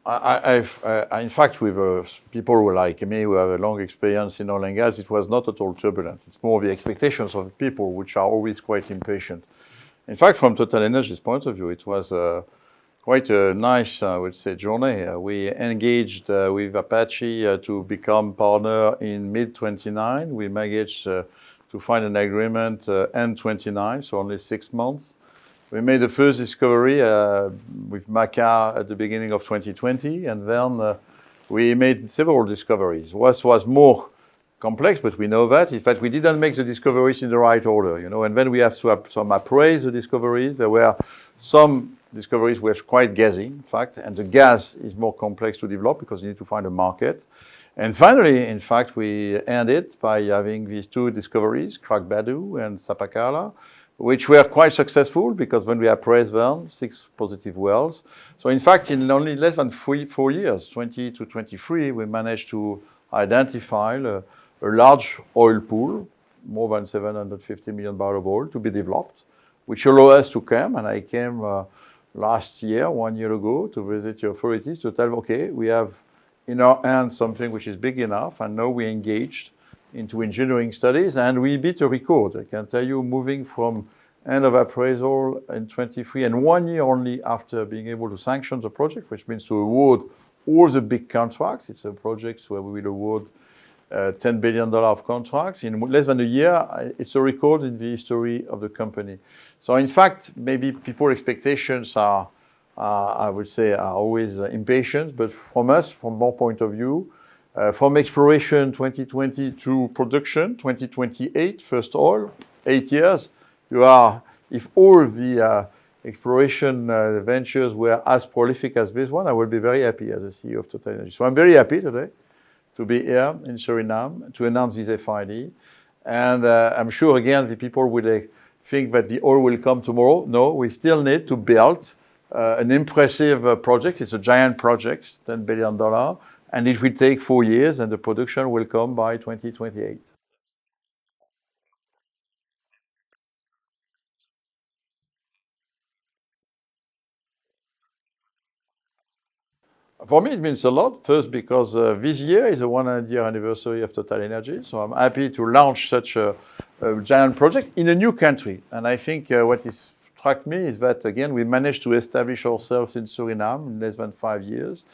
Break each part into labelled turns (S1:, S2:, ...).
S1: In fact, with people who like me, who have a long experience in oil and gas, it was not at all turbulent. It's more the expectations of people, which are always quite impatient. In fact, from Total Energy's point of view, it was quite a nice, I would say, journey. We engaged with Apache to become partner in mid-29. We managed to find an agreement end 29, so only 6 months. We made the first discovery with Maca at the beginning of 2020, and then we made several discoveries. What was more complex, but we know that. In fact, we didn't make the discoveries in the right order, you know, and then we have to some appraise the discoveries. There were some discoveries were quite gassy, in fact, and the gas is more complex to develop because you need to find a market. And finally, in fact, we ended by having these 2 discoveries, Crack-Badu and Sapakala, which were quite successful because when we appraised them, 6 positive wells. So in fact, in only less than 4 years, 20 to 23, we managed to identify a large oil pool, more than 750 million barrels of oil to be developed, which allowed us to come, and I came last year, 1 year ago, to visit the authorities to tell them, okay, we have in our hands something which is big enough, and now we engaged into engineering studies, and we beat a record. I can tell you, moving from end of appraisal in 23 and 1 year only after being able to sanction the project, which means to award all the big contracts. It's a project where we will award $10 billion of contracts in less than a year. It's a record in the history of the company. So in fact, maybe people's expectations are, I would say, are always impatient, but from us, from our point of view, from exploration 2020 to production 2028, first oil, 8 years, you are, if all the exploration ventures were as prolific as this one, I would be very happy as the CEO of Total Energy. So I'm very happy today to be here in Suriname to announce this FID. And I'm sure, again, the people will think that the oil will come tomorrow. No, we still need to build an impressive project. It's a giant project, $10 billion. And it will take 4 years, and the production will come by 2028. For me, it means a lot. First, because this year is a 100-year anniversary of Total Energy. So I'm happy to launch such a giant project in a new country. And I think what struck me is that, again, we managed to establish ourselves in Suriname in less than 5 years.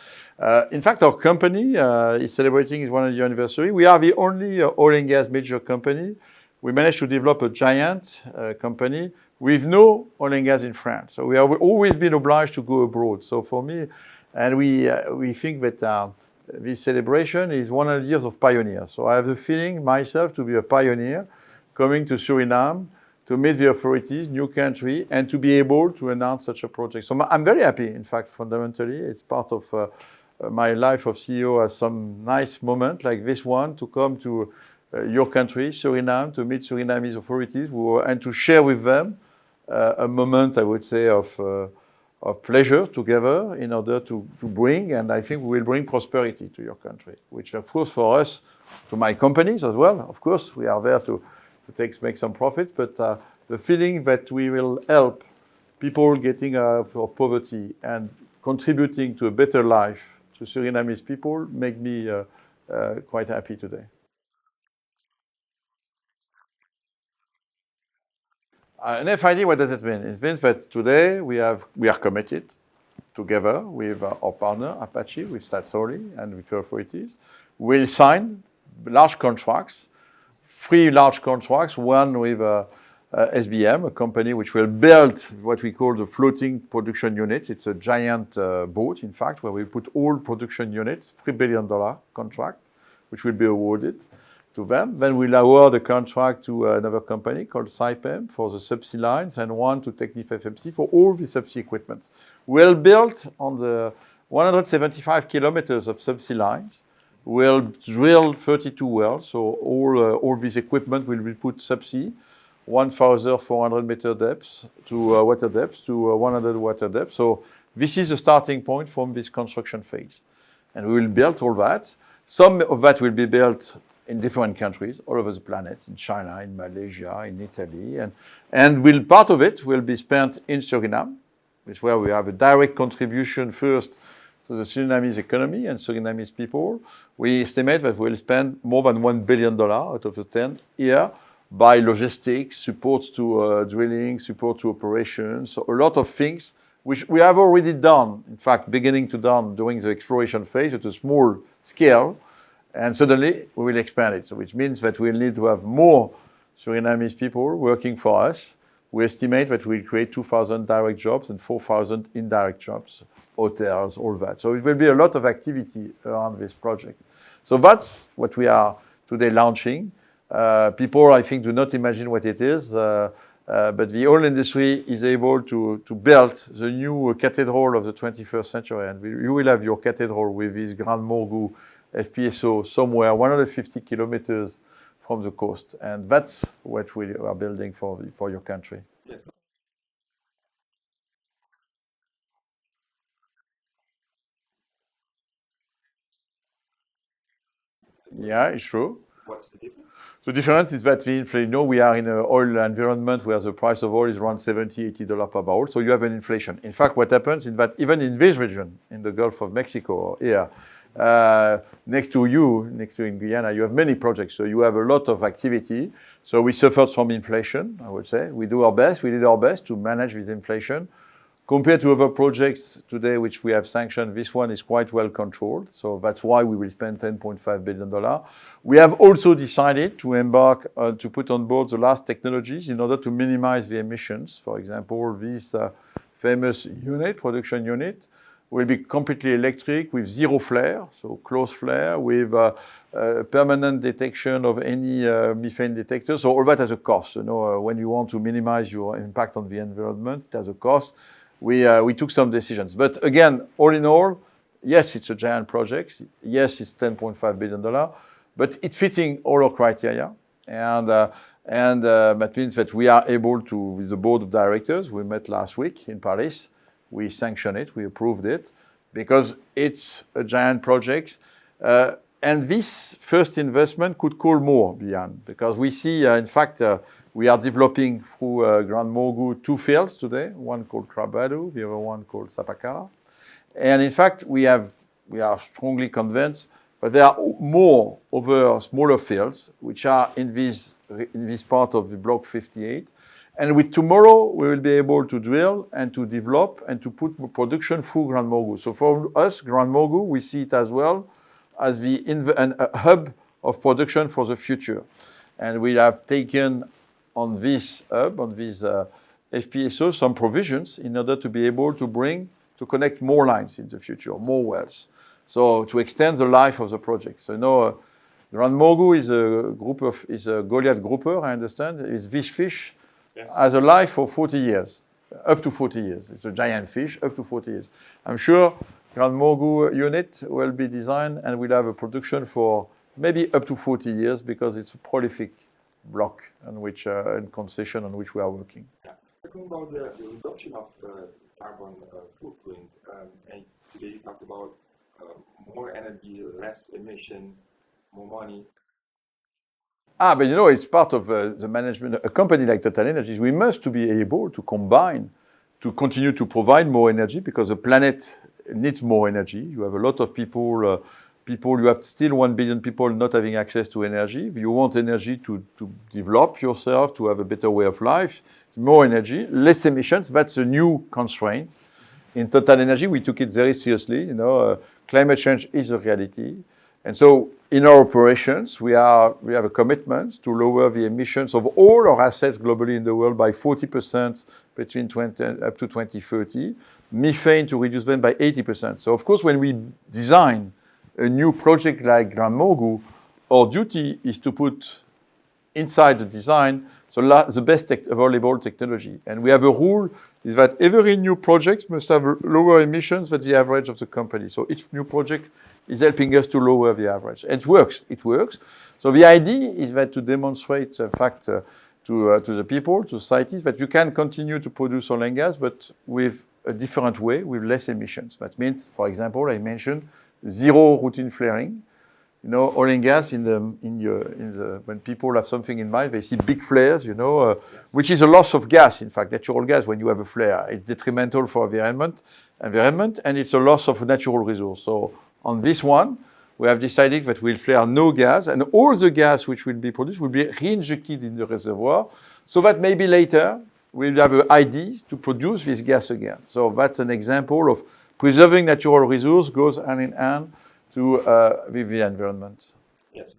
S1: In fact, our company is celebrating its 100-year anniversary. We are the only oil and gas major company. We managed to develop a giant company with no oil and gas in France. So we have always been obliged to go abroad. So for me, and we think that this celebration is 100 years of pioneer. So I have the feeling myself to be a pioneer coming to Suriname to meet the authorities, new country, and to be able to announce such a project. So I'm very happy, in fact, fundamentally. It's part of my life of CEO as some nice moment like this one to come to your country, Suriname, to meet Surinamese authorities and to share with them a moment, I would say, of pleasure together in order to bring, and I think we will bring prosperity to your country, which of course for us, to my companies as well, of course, we are there to make some profits, but the feeling that we will help people getting out of poverty and contributing to a better life to Surinamese people make me quite happy today. An FID, what does it mean? It means that today we are committed together with our partner, Apache, with Statsoli and with the authorities. We'll sign large contracts, 3 large contracts, one with SBM, a company which will build what we call the floating production unit. It's a giant boat, in fact, where we put all production units, $3 billion contract, which will be awarded to them. Then we'll award a contract to another company called Saipem for the subsea lines and one to Technip FMC for all the subsea equipment. We'll build on the 175 kilometers of subsea lines. We'll drill 32 wells, so all this equipment will be put subsea, 1,400 meter depths to water depths to 100 water depth. So this is the starting point from this construction phase. And we will build all that. Some of that will be built in different countries all over the planet, in China, in Malaysia, in Italy. And part of it will be spent in Suriname, which is where we have a direct contribution first so the Surinamese economy and Surinamese people, we estimate that we'll spend more than $1 billion out of the 10 here by logistics, supports to drilling, support to operations, so a lot of things which we have already done, in fact, beginning to done during the exploration phase at a small scale, and suddenly we will expand it, so which means that we'll need to have more Surinamese people working for us. We estimate that we'll create 2,000 direct jobs and 4,000 indirect jobs, hotels, all that. So it will be a lot of activity around this project. So that's what we are today launching. People, I think, do not imagine what it is, but the oil industry is able to build the new cathedral of the 21st century. And you will have your cathedral with this Grand Morgu FPSO somewhere 150 kilometers from the coast. And that's what we are building for your country.
S2: Yes.
S1: Yeah, it's true.
S2: What's the difference?
S1: The difference is that we are in an oil environment where the price of oil is around $70, $80 per barrel. So you have an inflation. In fact, what happens is that even in this region, in the Gulf of Mexico or here, next to in Guyana, you have many projects. So you have a lot of activity. So we suffered from inflation, I would say. We did our best to manage this inflation. Compared to other projects today, which we have sanctioned, this one is quite well controlled. So that's why we will spend $10.5 billion. We have also decided to embark, to put on board the last technologies in order to minimize the emissions. For example, this famous production unit, will be completely electric with zero flare, so close flare, with permanent detection of any methane detector. So all that has a cost. When you want to minimize your impact on the environment, it has a cost. We took some decisions. But again, all in all, yes, it's a giant project. Yes, it's $10.5 billion, but it's fitting all our criteria. And that means that we are able to, with the board of directors, we met last week in Paris, we sanctioned it, we approved it, because it's a giant project. And this first investment could call more beyond, because we see, in fact, we are developing through Grand Morgu 2 fields today, one called Krabadu, the other one called Sapakara. And in fact, we are strongly convinced that there are more other smaller fields which are in this part of the Block 58. And with tomorrow, we will be able to drill and to develop and to put production through Grand Morgu. So for us, Grand Morgu, we see it as well as a hub of production for the future. And we have taken on this hub, on this FPSO, some provisions in order to be able to connect more lines in the future, more wells. So to extend the life of the project. So Grand Morgu is a Goliath grouper, I understand. It's this fish has a life for 40 years, up to 40 years. It's a giant fish, up to 40 years. I'm sure Grand Morgu unit will be designed and will have a production for maybe up to 40 years because it's a prolific block and concession on which we are working.
S2: Yeah. Talking about the reduction of carbon footprint, and today you talked about more energy, less emission, more money.
S1: But it's part of the management. A company like TotalEnergies, we must be able to combine, to continue to provide more energy because the planet needs more energy. You have a lot of people, you have still 1 billion people not having access to energy. You want energy to develop yourself, to have a better way of life, more energy, less emissions. That's a new constraint. In TotalEnergies, we took it very seriously. Climate change is a reality. And so in our operations, we have a commitment to lower the emissions of all our assets globally in the world by 40% up to 2030, methane to reduce them by 80%. So of course, when we design a new project like Grand Morgu, our duty is to put inside the design the best available technology. And we have a rule is that every new project must have lower emissions than the average of the company. So each new project is helping us to lower the average. And it works. So the idea is that to demonstrate the fact to the people, to societies, that you can continue to produce oil and gas, but with a different way, with less emissions. That means, for example, I mentioned zero routine flaring. Oil and gas when people have something in mind, they see big flares, which is a loss of gas, in fact, natural gas when you have a flare. It's detrimental for the environment. environment, and it's a loss of natural resource. So on this one, we have decided that we'll flare no gas, and all the gas which will be produced will be reinjected in the reservoir, so that maybe later we'll have ideas to produce this gas again. So that's an example of preserving natural resource goes hand in hand to with the environment.
S2: Yes.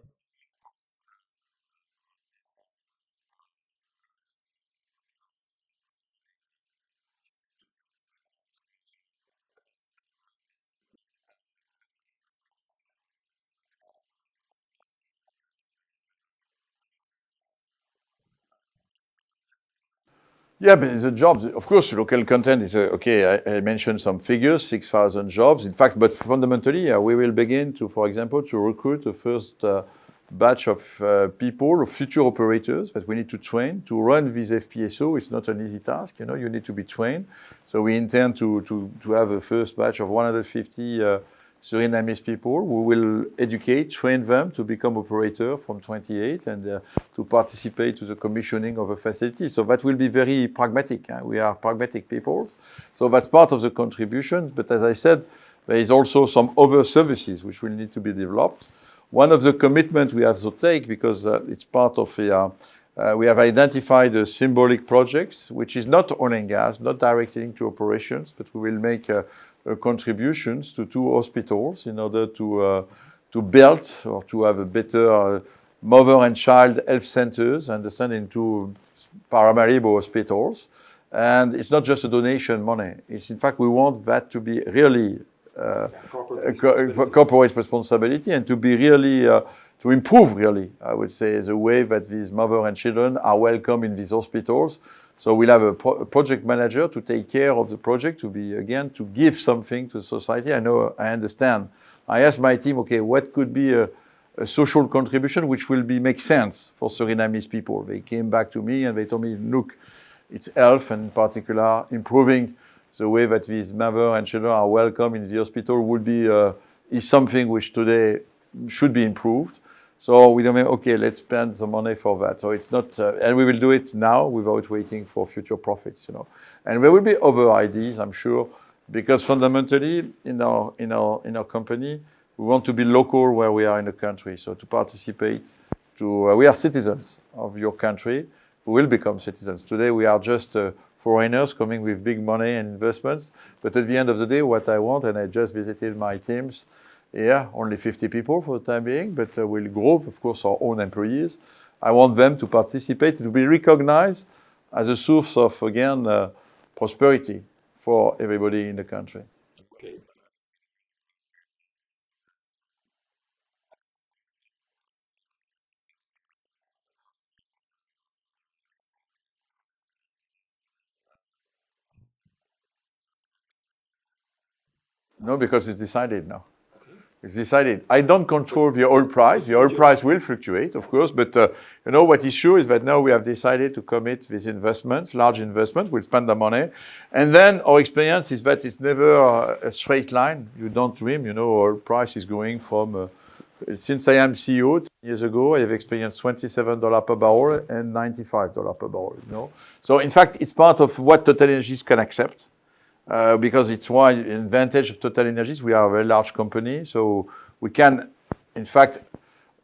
S1: Yeah, but the jobs, of course, local content is okay. I mentioned some figures, 6,000 jobs. In fact, but fundamentally, we will begin to, for example, to recruit the first batch of people, of future operators that we need to train to run this FPSO. It's not an easy task, you know. You need to be trained. So we intend to have a first batch of 150 Surinamese people. We will educate, train them to become operator from 28 and to participate to the commissioning of a facility. So that will be very pragmatic. We are pragmatic people. So that's part of the contribution. But as I said, there is also some other services which will need to be developed. One of the commitments we have to take, because it's part of the, we have identified the symbolic projects, which is not oil and gas, not directly linked to operations, but we will make contributions to 2 hospitals in order to build or to have a better mother and child health centers, understand, in 2 Paramaribo hospitals. And it's not just a donation money. It's, in fact, we want that to be really corporate responsibility and to be really, to improve really, I would say, the way that these mother and children are welcome in these hospitals. So we'll have a project manager to take care of the project, to be, again, to give something to society. I know, I understand. I asked my team, okay, what could be a social contribution which will make sense for Surinamese people? They came back to me and they told me, look, it's health, and in particular, improving the way that these mother and children are welcome in the hospital would be, is something which today should be improved. So we don't mean, okay, let's spend the money for that. So it's not, and we will do it now without waiting for future profits, you know. And there will be other ideas, I'm sure, because fundamentally in our company, we want to be local where we are in the country. So to participate, we are citizens of your country. We will become citizens. Today we are just foreigners coming with big money and investments. But at the end of the day, what I want, and I just visited my teams. Yeah, only 50 people for the time being, but we'll grow, of course, our own employees. I want them to participate, to be recognized as a source of, again, prosperity for everybody in the country.
S2: Okay.
S1: No, because it's decided now. It's decided. I don't control the oil price. The oil price will fluctuate, of course, but you know what is sure is that now we have decided to commit these investments, large investments. We'll spend the money, and then our experience is that it's never a straight line. You don't dream. You know, oil price is going from. Since I am CEO 10 years ago, I have experienced $27 per barrel and $95 per barrel. You know, so in fact, it's part of what TotalEnergies can accept. Because it's why the advantage of TotalEnergies, we are a very large company, so we can, in fact,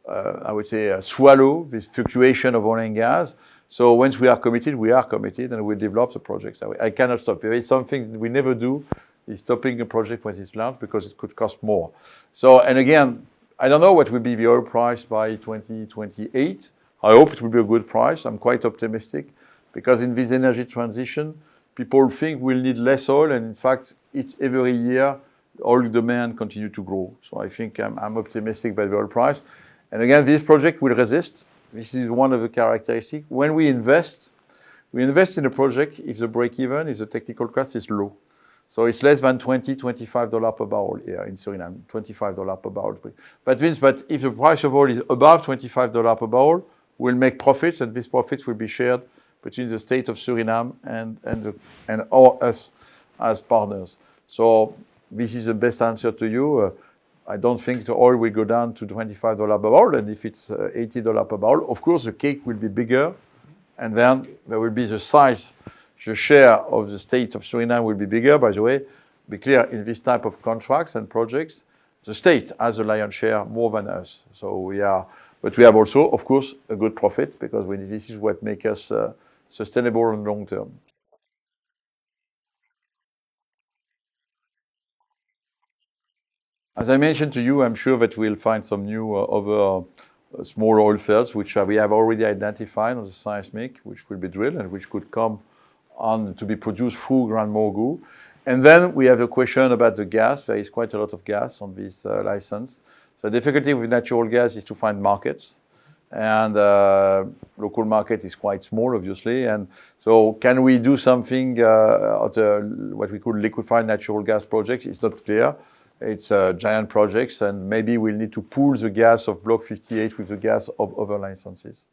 S1: I would say, swallow this fluctuation of oil and gas. So once we are committed, and we develop the projects. I cannot stop. There is something we never do, is stopping a project when it's launched because it could cost more. So, and again, I don't know what will be the oil price by 2028. I hope it will be a good price. I'm quite optimistic because in this energy transition, people think we'll need less oil, and in fact, it's every year, oil demand continue to grow. So I think I'm optimistic by the oil price. And again, this project will resist. This is one of the characteristics. When we invest in a project if the break-even, if the technical cost is low. So it's less than $25 per barrel here in Suriname, $25 per barrel. That means that if the price of oil is above $25 per barrel, we'll make profits, and these profits will be shared between the state of Suriname and us as partners. So this is the best answer to you. I don't think the oil will go down to $25 per barrel, and if it's $80 per barrel, of course the cake will be bigger, and then there will be the size, the share of the state of Suriname will be bigger. By the way, be clear, in this type of contracts and projects, the state has a lion's share more than us. So we have also, of course, a good profit because this is what makes us sustainable and long term. As I mentioned to you, I'm sure that we'll find some new other small oil fields, which we have already identified on the seismic, which will be drilled and which could come on to be produced through Grand Morgu. And then we have a question about the gas. There is quite a lot of gas on this license. So the difficulty with natural gas is to find markets. And local market is quite small, obviously. And so can we do something at what we call liquefied natural gas projects? It's not clear. It's giant projects, and maybe we'll need to pool the gas of Block 58 with the gas of other licenses.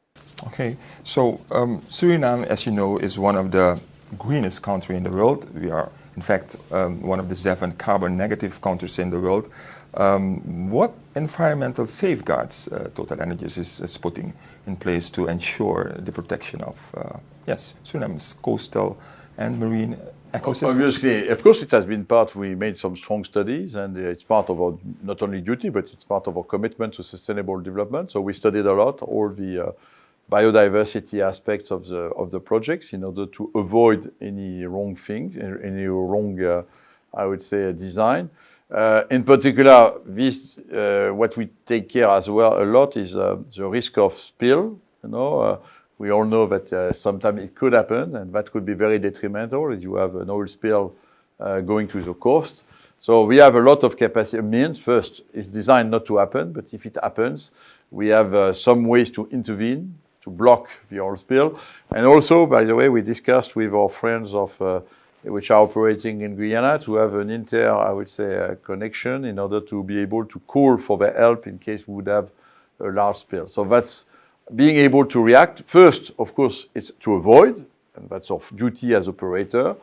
S3: Okay, so Suriname, as you know, is one of the greenest countries in the world. We are, in fact, one of the 7 carbon negative countries in the world. What environmental safeguards TotalEnergies is putting in place to ensure the protection of Suriname's coastal and marine ecosystems?
S1: Obviously, of course, it has been part. We made some strong studies, and it's part of our not only duty, but it's part of our commitment to sustainable development. So we studied a lot all the biodiversity aspects of the projects in order to avoid any wrong things, any wrong, I would say, design. In particular, this what we take care as well a lot is the risk of spill. We all know that sometimes it could happen, and that could be very detrimental if you have an oil spill going to the coast. So we have a lot of capacity. Means first, it's designed not to happen, but if it happens, we have some ways to intervene to block the oil spill. And also, by the way, we discussed with our friends which are operating in Guyana to have an connection in order to be able to call for their help in case we would have a large spill. So that's being able to react. First, of course, it's to avoid, and that's our duty as operator.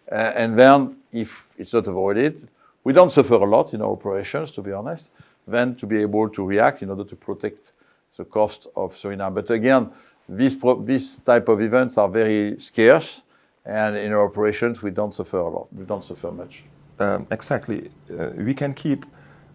S1: And then, if it's not avoided, we don't suffer a lot in our operations, to be honest, then to be able to react in order to protect the coast of Suriname. But again, this type of events are very scarce, and in our operations, we don't suffer a lot. We don't suffer much.
S3: Exactly. We can keep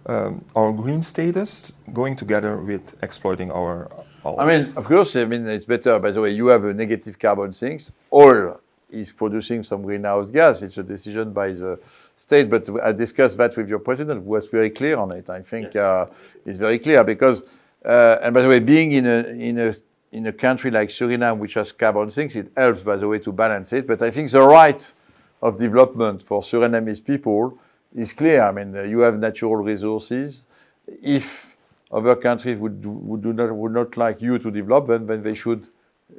S3: our green status going together with exploiting our oil.
S1: I mean, of course, it's better. By the way, you have a negative carbon sinks. Oil is producing some greenhouse gas. It's a decision by the state. But I discussed that with your president, who was very clear on it. I think it's very clear because, and by the way, being in a country like Suriname, which has carbon sinks, it helps, by the way, to balance it. But I think the right of development for Surinamese people is clear. I mean, you have natural resources. If other countries would not like you to develop them, then they should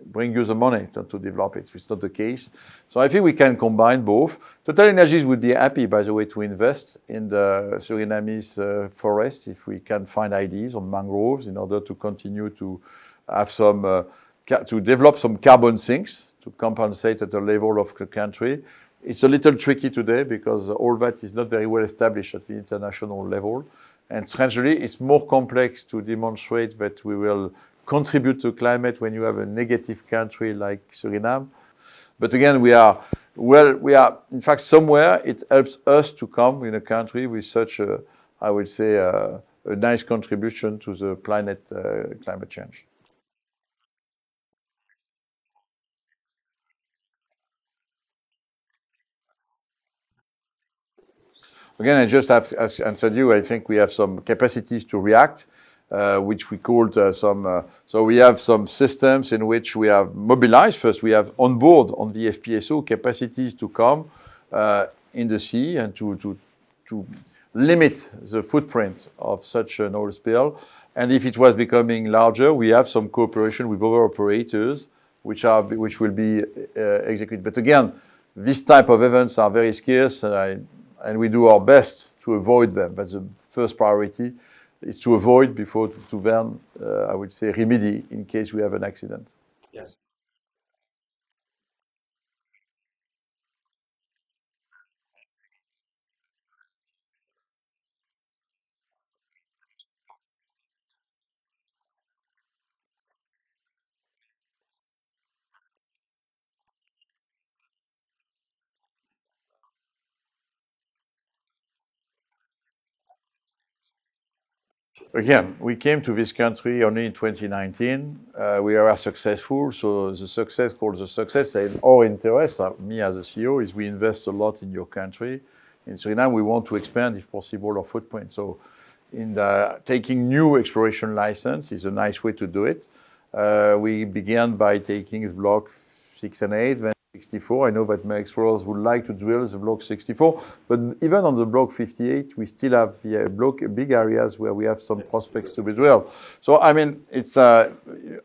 S1: bring you the money to develop it. It's not the case. So I think we can combine both. TotalEnergies would be happy, by the way, to invest in the Surinamese forest if we can find ideas on mangroves in order to continue to have some, to develop some carbon sinks to compensate at the level of the country. It's a little tricky today because all that is not very well established at the international level. And strangely, it's more complex to demonstrate that we will contribute to climate when you have a negative country like Suriname. But again, in fact, somewhere it helps us to come in a country with such a, I would say, a nice contribution to the climate change. Again, I just have answered you. I think we have some capacities to react, which we called so we have some systems in which we have mobilized. First, we have on board on the FPSO capacities to come in the sea and to limit the footprint of such an oil spill. And if it was becoming larger, we have some cooperation with other operators which will be executed. But again, this type of events are very scarce, and we do our best to avoid them. But the first priority is to avoid before to then, I would say, remedy in case we have an accident.
S2: Yes.
S1: Again, we came to this country only in 2019. We are successful, so the success in our interest, me as a CEO, is we invest a lot in your country. In Suriname, we want to expand, if possible, our footprint. So taking new exploration license is a nice way to do it. We began by taking block 6 and 8, then 64. I know that my explorers would like to drill the block 64, but even on the block 58, we still have big areas where we have some prospects to be drilled. So, I mean, it's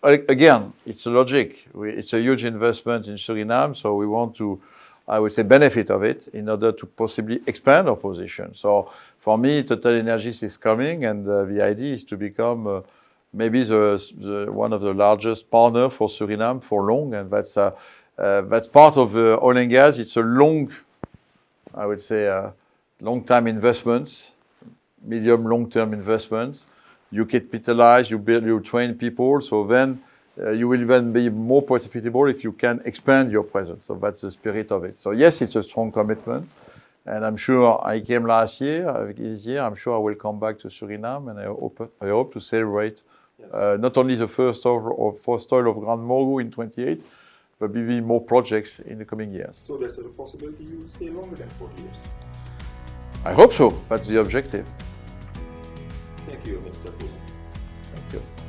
S1: again, it's a logic. It's a huge investment in Suriname, so we want to, I would say, benefit of it in order to possibly expand our position. So, for me, TotalEnergies is coming, and the idea is to become maybe the one of the largest partner for Suriname for long, and that's part of oil and gas. It's a long, I would say, long-term investments, medium, long-term investments. You capitalize, you build, you train people, so then you will then be more profitable if you can expand your presence. So that's the spirit of it. So yes, it's a strong commitment, and I'm sure I came this year. I'm sure I will come back to Suriname, and I hope to celebrate not only the first oil of Grand Morgu in 28, but maybe more projects in the coming years.
S2: So there's a possibility you will stay longer than 40 years?
S1: I hope so. That's the objective.
S2: Thank you, Mr. Pouyanné.
S1: Thank you.